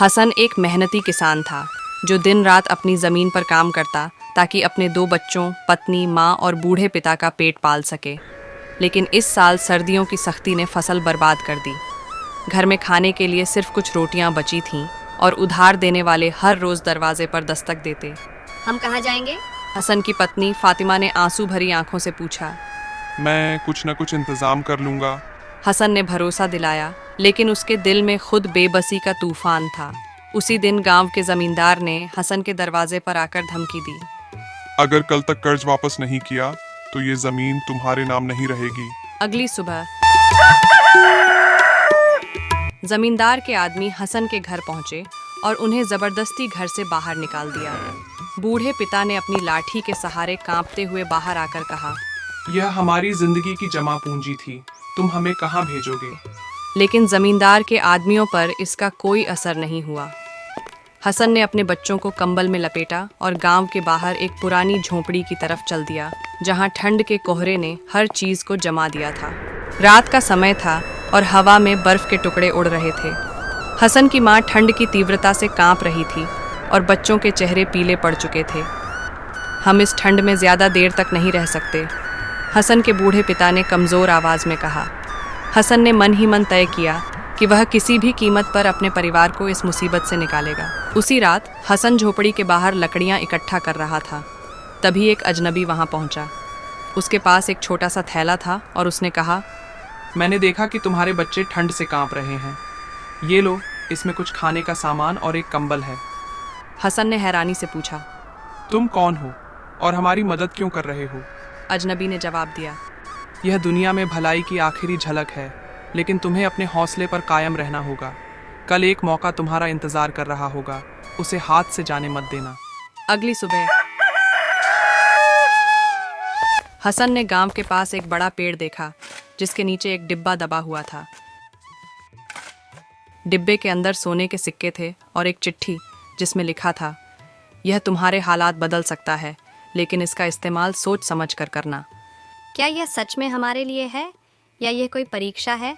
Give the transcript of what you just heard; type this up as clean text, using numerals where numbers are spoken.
हसन एक मेहनती किसान था जो दिन रात अपनी ज़मीन पर काम करता ताकि अपने 2 बच्चों, पत्नी, माँ और बूढ़े पिता का पेट पाल सके। लेकिन इस साल सर्दियों की सख्ती ने फसल बर्बाद कर दी। घर में खाने के लिए सिर्फ कुछ रोटियां बची थीं और उधार देने वाले हर रोज़ दरवाजे पर दस्तक देते। हम कहाँ जाएंगे? हसन की पत्नी फातिमा ने आंसू भरी आंखों से पूछा। मैं कुछ न कुछ इंतज़ाम कर लूँगा। हसन ने भरोसा दिलाया, लेकिन उसके दिल में खुद बेबसी का तूफान था। उसी दिन गांव के जमींदार ने हसन के दरवाजे पर आकर धमकी दी। अगर कल तक कर्ज वापस नहीं किया तो ये ज़मीन तुम्हारे नाम नहीं रहेगी। अगली सुबह जमींदार के आदमी हसन के घर पहुंचे और उन्हें जबरदस्ती घर से बाहर निकाल दिया। बूढ़े पिता ने अपनी लाठी के सहारे कांपते हुए बाहर आकर कहा, यह हमारी जिंदगी की जमा पूंजी थी, तुम हमें कहाँ भेजोगे? लेकिन जमींदार के आदमियों पर इसका कोई असर नहीं हुआ। हसन ने अपने बच्चों को कंबल में लपेटा और गांव के बाहर एक पुरानी झोंपड़ी की तरफ चल दिया, जहां ठंड के कोहरे ने हर चीज को जमा दिया था। रात का समय था और हवा में बर्फ के टुकड़े उड़ रहे थे। हसन की मां ठंड की तीव्रता से कांप रही थी और बच्चों के चेहरे पीले पड़ चुके थे। हम इस ठंड में ज्यादा देर तक नहीं रह सकते, हसन के बूढ़े पिता ने कमजोर आवाज में कहा। हसन ने मन ही मन तय किया कि वह किसी भी कीमत पर अपने परिवार को इस मुसीबत से निकालेगा। उसी रात हसन झोपड़ी के बाहर लकड़ियां इकट्ठा कर रहा था। तभी एक अजनबी वहां पहुंचा। उसके पास एक छोटा सा थैला था और उसने कहा, मैंने देखा कि तुम्हारे बच्चे ठंड से कांप रहे हैं। ये लो, इसमें कुछ खाने का सामान और एक कंबल है। हसन ने हैरानी से पूछा, तुम कौन हो और हमारी मदद क्यों कर रहे हो? अजनबी ने जवाब दिया, यह दुनिया में भलाई की आखिरी झलक है, लेकिन तुम्हें अपने हौसले पर कायम रहना होगा। कल एक मौका तुम्हारा इंतजार कर रहा होगा, उसे हाथ से जाने मत देना। अगली सुबह हसन ने गांव के पास एक बड़ा पेड़ देखा जिसके नीचे एक डिब्बा दबा हुआ था। डिब्बे के अंदर सोने के सिक्के थे और एक चिट्ठी जिसमें लिखा था, यह तुम्हारे हालात बदल सकता है, लेकिन इसका इस्तेमाल सोच समझ कर करना। क्या यह सच में हमारे लिए है या यह कोई परीक्षा है?